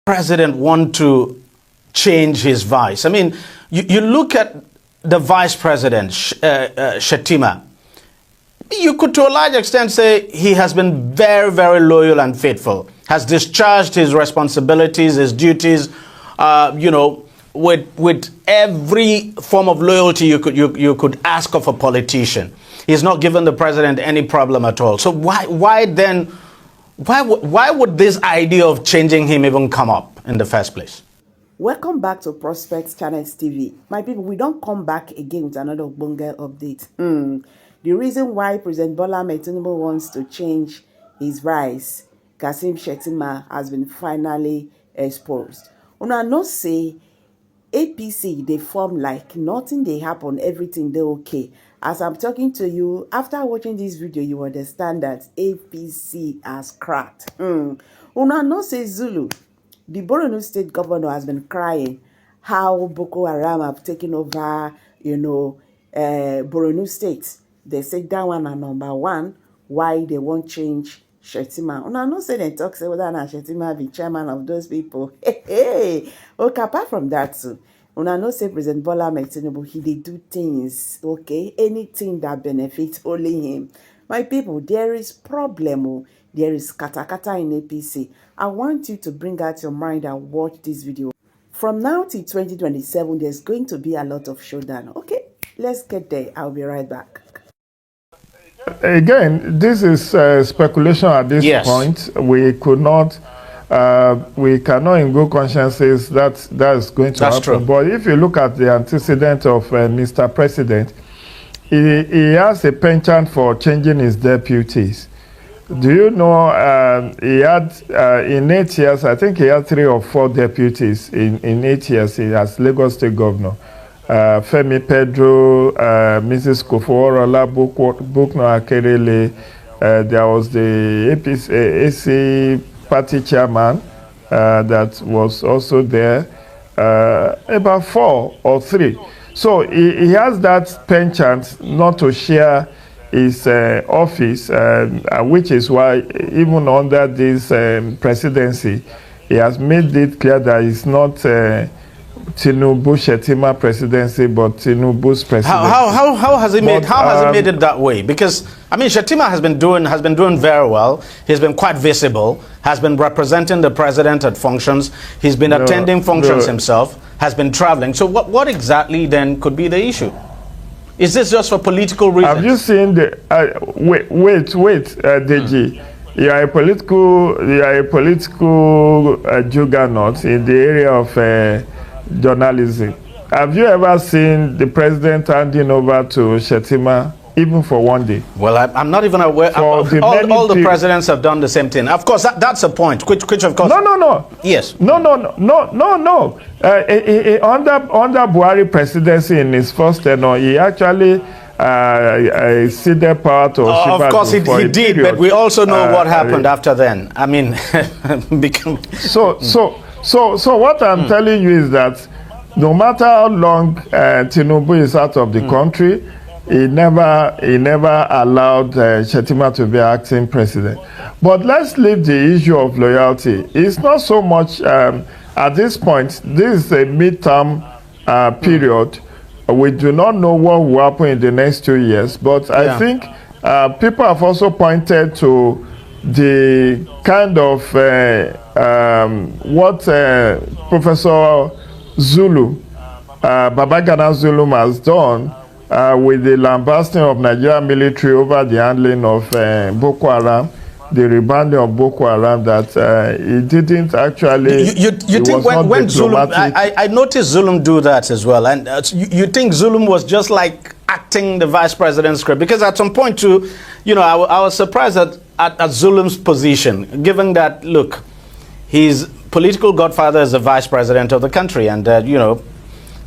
president want to change his vice? I mean, you look at the vice president, Shettima. You could, to a large extent, say he has been very, very loyal and faithful, has discharged his responsibilities, his duties, with every form of loyalty you could ask of a politician. He's not given the president any problem at all. So why would this idea of changing him even come up in the first place? Welcome back to Prospect Channels TV. My people, we don't come back again with another Bonga update. The reason why President Bola Tinubu wants to change his vice, Kasim Shettima, has been finally exposed. Una no say APC, they form like nothing they happen, everything they okay. As I'm talking to you, after watching this video, you understand that APC has cracked. Una no say Zulu, the Borno State governor, has been crying how Boko Haram have taken over, Borno State. They say that one are number one, why they won't change Shettima. Una no say they talk say whether Shettima be chairman of those people. Okay, apart from that too, una no say President Bola Tinubu, he dey do things, okay, anything that benefits only him. My people, there is problem, there is kata in APC. I want you to bring out your mind and watch this video. From now till 2027, there's going to be a lot of showdown. Okay, let's get there. I'll be right back. Again, this is speculation at this point. We cannot in good conscience say that's going to happen. True. But if you look at the antecedent of Mr. President, he has a penchant for changing his deputies. Do you know he had in 8 years, I think he had 3 or 4 deputies in 8 years as Lagos State Governor. Femi Pedro, Mrs. Koforola, Bukno Akerele, there was the APC, AC party chairman that was also there, about 4 or 3. So he has that penchant not to share his office, which is why even under this presidency, he has made it clear that it's not Tinubu Shettima presidency, but Tinubu's presidency. How has he made it that way? Because I mean, Shettima has been doing very well. He's been quite visible. Has been representing the president at functions. He's been attending functions himself. Has been traveling. So what exactly then could be the issue? Is this just for political reasons? Have you seen the Deji? You are a political juggernaut in the area of journalism. Have you ever seen the president handing over to Shettima, even for one day? Well, I'm not even aware. All the presidents have done the same thing. Of course, that's a point. Which of course. No. Yes. No. Under Buhari presidency in his first tenure, he actually ceded power to Oshiba. Of course, he did, but we also know what happened after then. I mean, So what I'm telling you is that no matter how long Tinubu is out of the country, he never allowed Shettima to be acting president. But let's leave the issue of loyalty. It's not so much at this point. This is a midterm period. We do not know what will happen in the next 2 years. But I think people have also pointed to the kind of what Professor Zulu, Babagana Zulum has done with the lambasting of Nigerian military over the handling of Boko Haram, the rebounding of Boko Haram, that he didn't actually. You think when Zulum, I noticed Zulum do that as well, and you think Zulum was just like acting the vice president's script? Because at some point too, I was surprised at Zulum's position, given that, look, his political godfather is the vice president of the country, and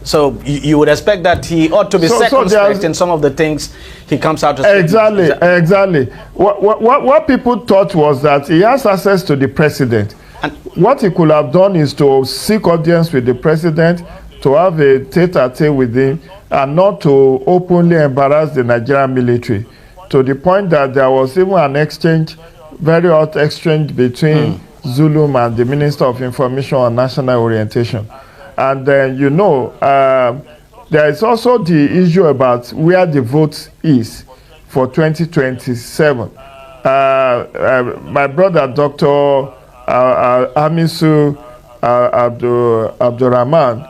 so you would expect that he ought to be circumspect in some of the things he comes out to say. Exactly. What people thought was that he has access to the president. And what he could have done is to seek audience with the president, to have a tete-a-tete with him, and not to openly embarrass the Nigerian military, to the point that there was even an exchange, very hot exchange between Zulum and the Minister of Information and National Orientation. And then, there is also the issue about where the vote is for 2027. My brother, Dr. Hamisu Abdurrahman,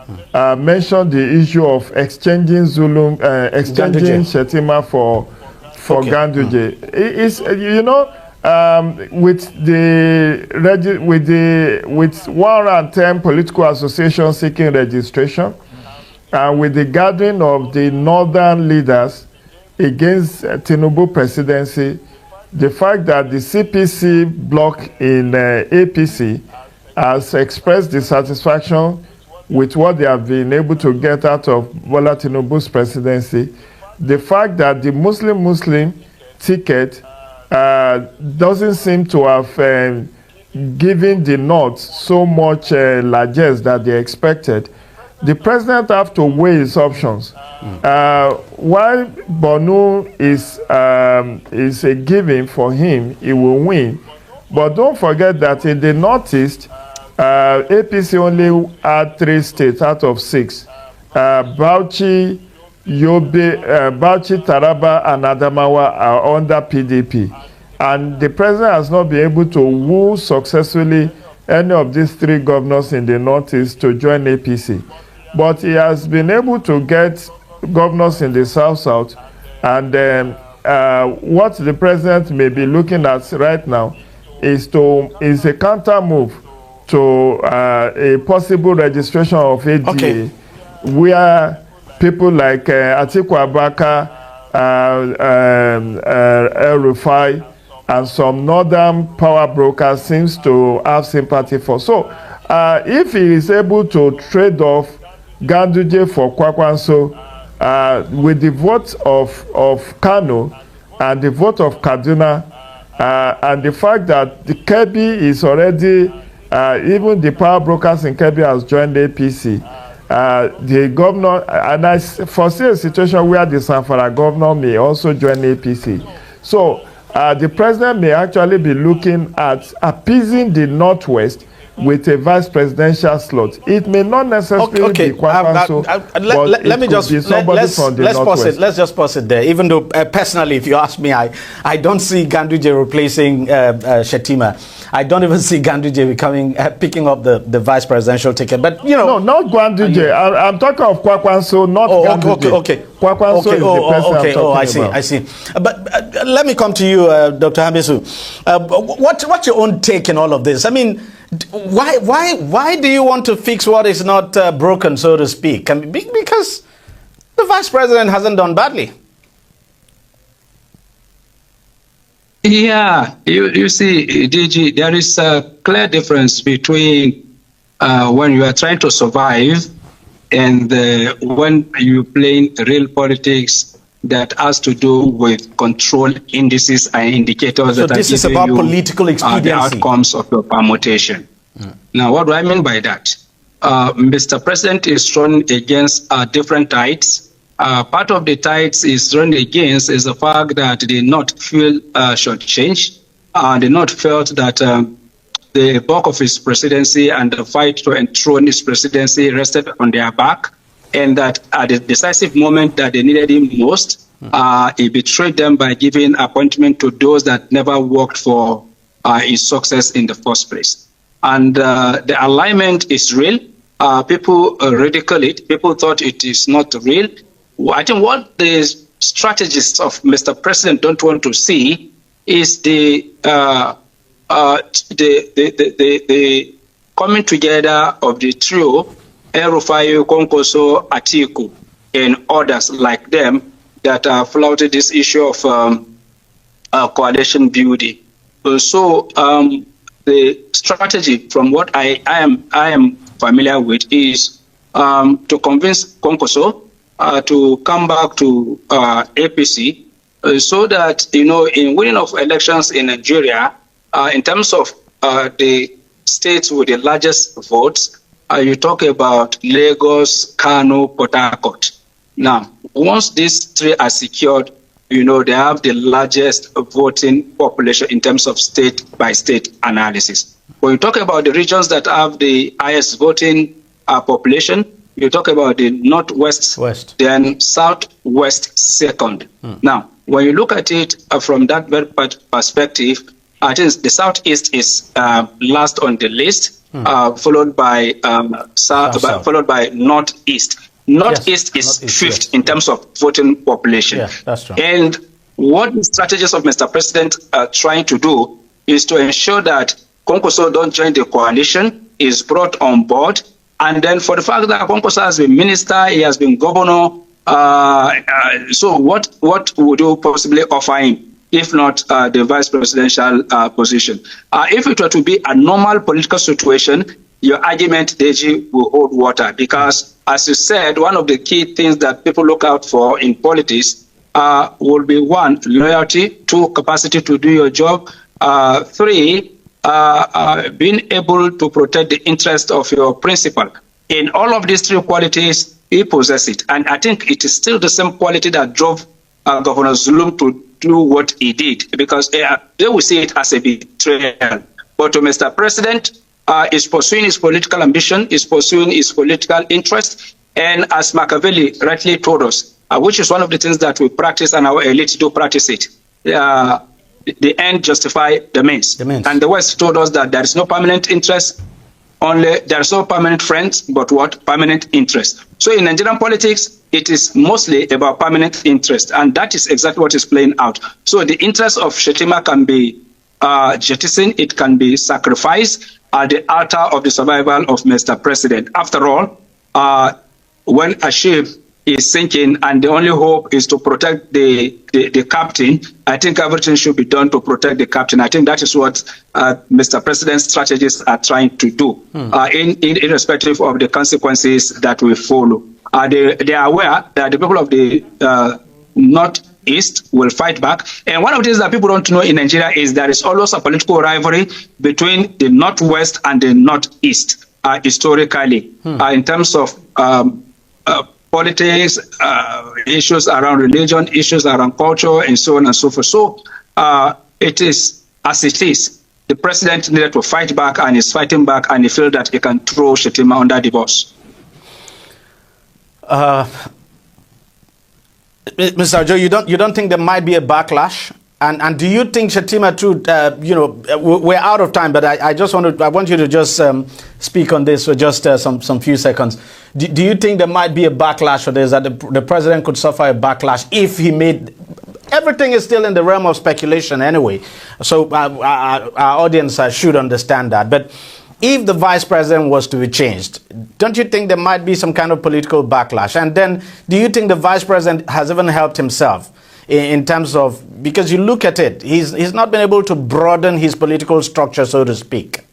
mentioned the issue of exchanging exchanging Shettima for Ganduje. It's with 110 political associations seeking registration, and with the gathering of the northern leaders against Tinubu presidency, the fact that the CPC bloc in APC has expressed dissatisfaction with what they have been able to get out of Bola Tinubu's presidency, the fact that the Muslim ticket doesn't seem to have given the North so much largesse that they expected, the president have to weigh his options. While Bonu is a given for him, he will win. But don't forget that in the Northeast, APC only had 3 states out of 6. Bauchi, Taraba, and Adamawa are under PDP. And the president has not been able to woo successfully any of these 3 governors in the Northeast to join APC. But he has been able to get governors in the South, and what the president may be looking at right now is a counter move to a possible registration of ADA, where people like Atiku Abubakar, El Rufai, and some northern power brokers seems to have sympathy for. So if he is able to trade off Ganduje for Kwakwanso with the vote of Kano and the vote of Kaduna, and the fact that the Kebbi is already, even the power brokers in Kebbi has joined the APC, the governor, and I foresee a situation where the Zamfara governor may also join the APC. So the president may actually be looking at appeasing the Northwest with a vice presidential slot. It may not necessarily be Kwakwanso, but let me just be somebody from the Northwest. Let's just pause it there. Even though personally, if you ask me, I don't see Ganduje replacing Shettima. I don't even see Ganduje picking up the vice presidential ticket. But no, not Ganduje. I'm talking of Kwakwanso, not Ganduje. Okay. Kwakwanso is the person I'm talking about. I see. But let me come to you, Dr. Hamisu. What's your own take in all of this? I mean, why do you want to fix what is not broken, so to speak? I mean, because the vice president hasn't done badly. Yeah, you see, DG, there is a clear difference between when you are trying to survive and when you play real politics that has to do with control indices and indicators that this is about political expediency. The outcomes of your permutation. Now, what do I mean by that? Mr. President is run against different tides. Part of the tides is run against is the fact that they not feel shortchanged. They not felt that the bulk of his presidency and the fight to enthrone his presidency rested on their back, and that at the decisive moment that they needed him most, he betrayed them by giving appointment to those that never worked for his success in the first place. And the alignment is real. People ridicule it. People thought it is not real. I think what the strategists of Mr. President don't want to see is the coming together of the trio, El Rufai, Konkoso, Atiku, and others like them that flouted this issue of coalition building. So the strategy, from what I am familiar with, is to convince Konkoso to come back to APC, so that, in winning of elections in Nigeria, in terms of the states with the largest votes, you talk about Lagos, Kano, Port Harcourt. Now, once these 3 are secured, they have the largest voting population in terms of state-by-state analysis. When you talk about the regions that have the highest voting population, you talk about the Northwest, then Southwest second. Now, when you look at it from that very perspective, I think the Southeast is last on the list, followed by followed by Northeast. Northeast is fifth in terms of voting population. Yeah, that's true. And what the strategies of Mr. President are trying to do is to ensure that Konkoso don't join the coalition, is brought on board. And then for the fact that Konkoso has been minister, he has been governor, so what would you possibly offer him, if not the vice presidential position? If it were to be a normal political situation, your argument, Deji, will hold water. Because, as you said, one of the key things that people look out for in politics will be, one, loyalty, two, capacity to do your job, three, being able to protect the interest of your principal. In all of these three qualities, he possesses it. And I think it is still the same quality that drove Governor Zulum to do what he did, because they will see it as a betrayal. But to Mr. President, is pursuing his political ambition, is pursuing his political interest, and as Machiavelli rightly told us, which is one of the things that we practice and our elites do practice it, the end justify the means. And the West told us that there is no permanent interest, only there is no permanent friends, but what? Permanent interest. So in Nigerian politics, it is mostly about permanent interest, and that is exactly what is playing out. So the interest of Shettima can be jettisoned, it can be sacrificed at the altar of the survival of Mr. President. After all, when a ship is sinking and the only hope is to protect the captain, I think everything should be done to protect the captain. I think that is what Mr. President's strategists are trying to do, irrespective of the consequences that we follow. They are aware that the people of the Northeast will fight back. And one of the things that people don't know in Nigeria is there is always a political rivalry between the Northwest and the Northeast, historically, in terms of politics, issues around religion, issues around culture, and so on and so forth. So it is as it is. The president needed to fight back, and is fighting back, and he feels that he can throw Shettima under the bus. Mr. Joe, you don't think there might be a backlash? And do you think Shettima too, we're out of time, but I want you to just speak on this for just some few seconds. Do you think there might be a backlash for this, that the president could suffer a backlash if he made, everything is still in the realm of speculation anyway, so our audience should understand that, but if the vice president was to be changed, don't you think there might be some kind of political backlash? And then do you think the vice president has even helped himself in terms of, because you look at it, he's not been able to broaden his political structure, so to speak?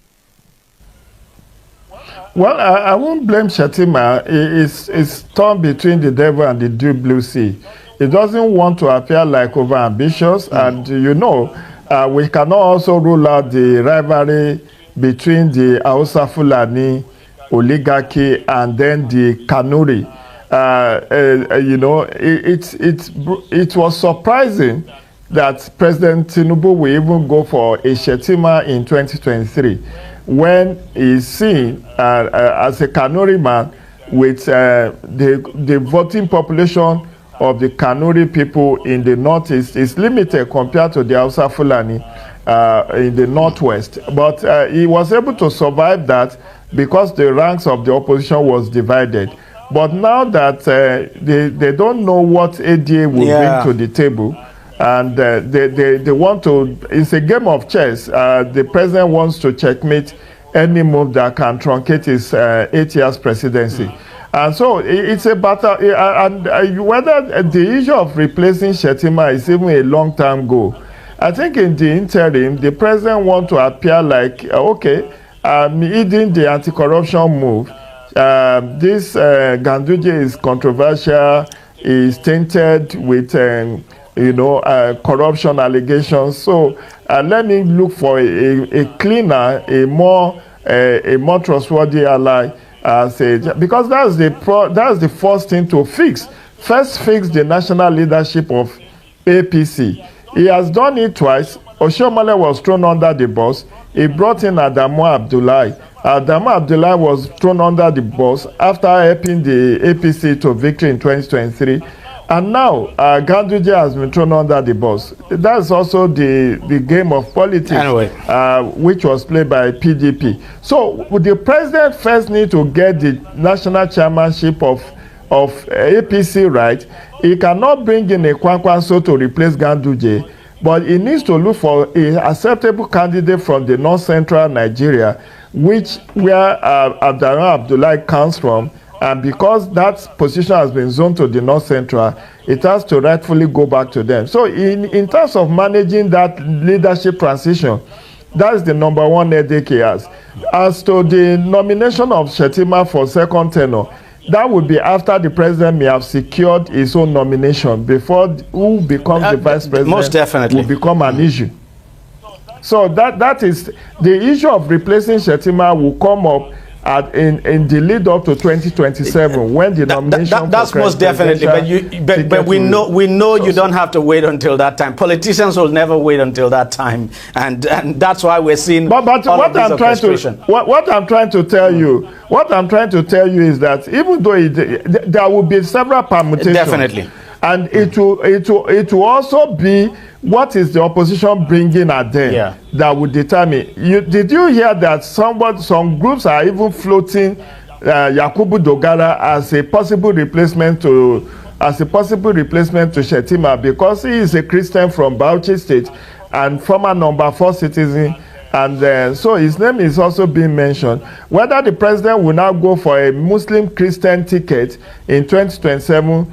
Well, I won't blame Shettima. It's torn between the devil and the deep blue sea. He doesn't want to appear like overambitious, and we cannot also rule out the rivalry between the Hausa Fulani oligarchy and then the Kanuri. It was surprising that President Tinubu will even go for a Shettima in 2023 when he's seen as a Kanuri man with the voting population of the Kanuri people in the Northeast is limited compared to the Hausa Fulani in the Northwest. But he was able to survive that because the ranks of the opposition was divided. But now that they don't know what ADA will bring to the table, and they want to, it's a game of chess. The president wants to checkmate any move that can truncate his 8 years presidency. And so it's a battle, and whether the issue of replacing Shettima is even a long-term goal. I think in the interim, the president wants to appear like, leading the anti-corruption move. This Ganduje is controversial, is tainted with corruption allegations. So let me look for a cleaner, a more trustworthy ally, because that's the first thing to fix. First, fix the national leadership of APC. He has done it twice. Oshiomhole was thrown under the bus. he brought in Adamu Abdullahi. Adamu Abdullahi was thrown under the bus after helping the APC to victory in 2023. And now Ganduje has been thrown under the bus. That's also the game of politics, anyway, which was played by PDP. So the president first need to get the national chairmanship of APC right. He cannot bring in a Kwankwanso to replace Ganduje, but he needs to look for a acceptable candidate from the north-central Nigeria, where Adamu Abdullahi comes from. And because that position has been zoned to the North Central, it has to rightfully go back to them. So in terms of managing that leadership transition, that's the number one headache he has. As to the nomination of Shettima for second tenure, that would be after the president may have secured his own nomination before who becomes the vice president. Most definitely will become an issue. So that is the issue of replacing Shettima will come up in the lead up to 2027 when the nomination that's most definitely, but we know you don't have to wait until that time. Politicians will never wait until that time, and that's why we're seeing but what I'm trying to tell you is that even though there will be several permutations, definitely, and it will also be what is the opposition bringing at them that would determine. Did you hear that some groups are even floating Yakubu Dogara as a possible replacement to Shettima, because he is a Christian from Bauchi State and former number 4 citizen, and so his name is also being mentioned. Whether the president will now go for a Muslim Christian ticket in 2027,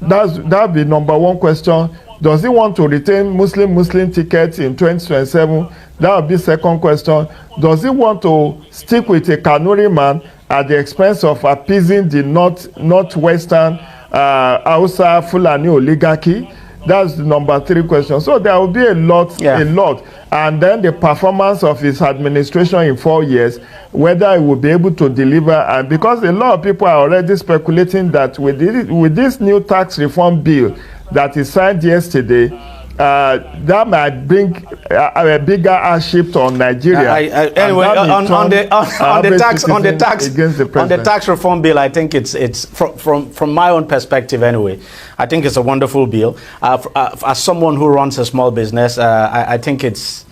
that'll be number one question. Does he want to retain Muslim tickets in 2027? That would be second question. Does he want to stick with a Kanuri man at the expense of appeasing the northwestern Hausa Fulani oligarchy? That's the number 3 question. So there will be a lot. And then the performance of his administration in 4 years, whether he will be able to deliver. And because a lot of people are already speculating that with this new tax reform bill that is signed yesterday, that might bring a bigger hardship on Nigeria. Anyway, on the tax reform bill, I think it's from my own perspective anyway, I think it's a wonderful bill. As someone who runs a small business, I think it's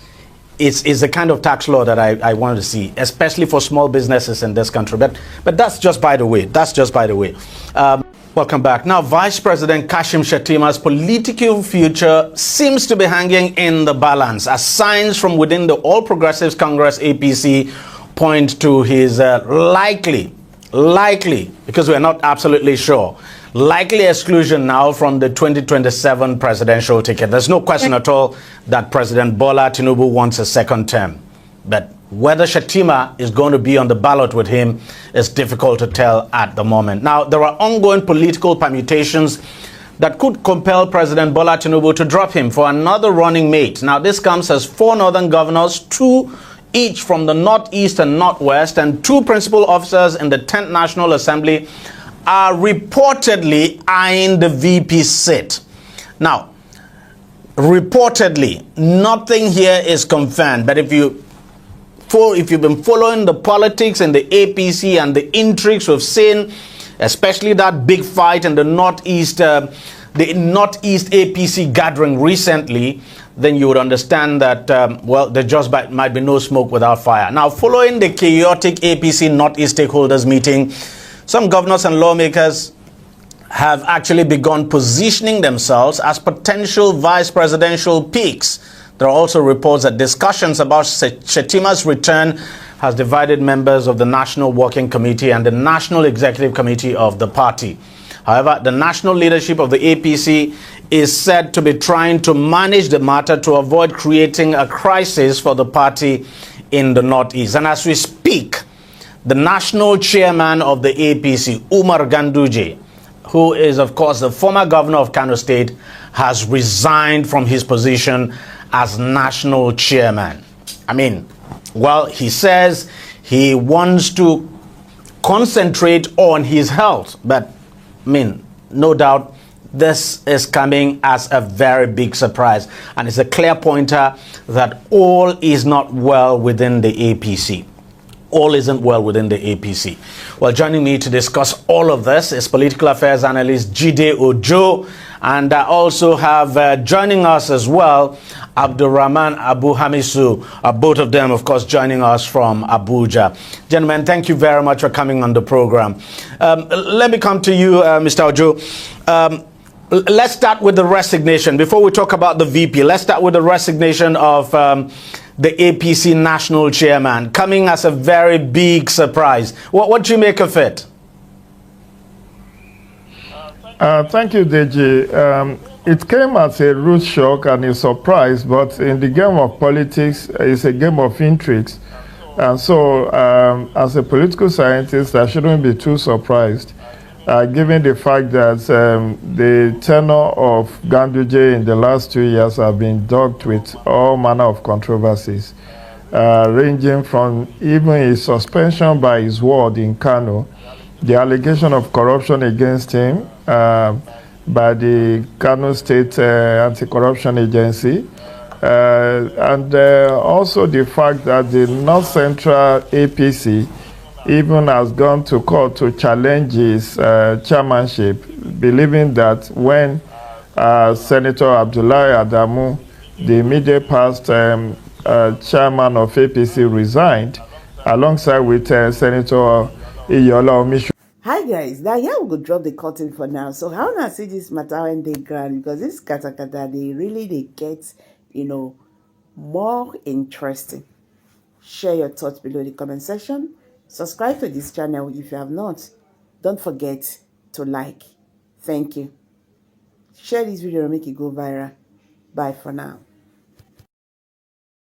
the kind of tax law that I want to see, especially for small businesses in this country. But that's just by the way. Welcome back. Now, Vice President Kashim Shettima's political future seems to be hanging in the balance, as signs from within the All Progressives Congress APC point to his likely, because we're not absolutely sure, likely exclusion now from the 2027 presidential ticket. There's no question at all that President Bola Tinubu wants a second term. But whether Shettima is going to be on the ballot with him is difficult to tell at the moment. Now, there are ongoing political permutations that could compel President Bola Tinubu to drop him for another running mate. Now, this comes as 4 northern governors, 2 each from the northeast and northwest, and 2 principal officers in the 10th National Assembly are reportedly eyeing the VP seat. Now, reportedly, nothing here is confirmed, but if you've been following the politics and the APC and the intrigues we've seen, especially that big fight in the Northeast APC gathering recently, then you would understand that, there just might be no smoke without fire. Now, following the chaotic APC Northeast stakeholders meeting, some governors and lawmakers have actually begun positioning themselves as potential vice presidential picks. There are also reports that discussions about Shettima's return has divided members of the National Working Committee and the National Executive Committee of the party. However, the national leadership of the APC is said to be trying to manage the matter to avoid creating a crisis for the party in the Northeast. And as we speak, the national chairman of the APC, Umar Ganduje, who is, of course, the former governor of Kano State, has resigned from his position as national chairman. He says he wants to concentrate on his health, but no doubt this is coming as a very big surprise, and it's a clear pointer that all is not well within the APC. All isn't well within the APC. Well, joining me to discuss all of this is political affairs analyst Jide Ojo, and I also have joining us as well Abdurrahman Abu Hamisu, both of them, of course, joining us from Abuja. Gentlemen, thank you very much for coming on the program. Let me come to you, Mr. Ojo. Let's start with the resignation. Before we talk about the VP, let's start with the resignation of the APC national chairman, coming as a very big surprise. What do you make of it? Thank you, Deji. It came as a rude shock and a surprise, but in the game of politics, it's a game of intrigues. And so, as a political scientist, I shouldn't be too surprised, given the fact that the tenure of Ganduje in the last 2 years have been dogged with all manner of controversies, ranging from even his suspension by his ward in Kano, the allegation of corruption against him by the Kano State Anti-Corruption Agency, and also the fact that the North Central APC even has gone to court to challenge his chairmanship, believing that when Senator Abdullahi Adamu, the immediate past chairman of APC, resigned, alongside with Senator Iyola Omishu. Hi guys, now here we go drop the curtain for now. So how do I see this matter when they grand? Because this katakata, they get, more interesting. Share your thoughts below in the comment section. Subscribe to this channel if you have not. Don't forget to like. Thank you. Share this video and make it go viral. Bye for now.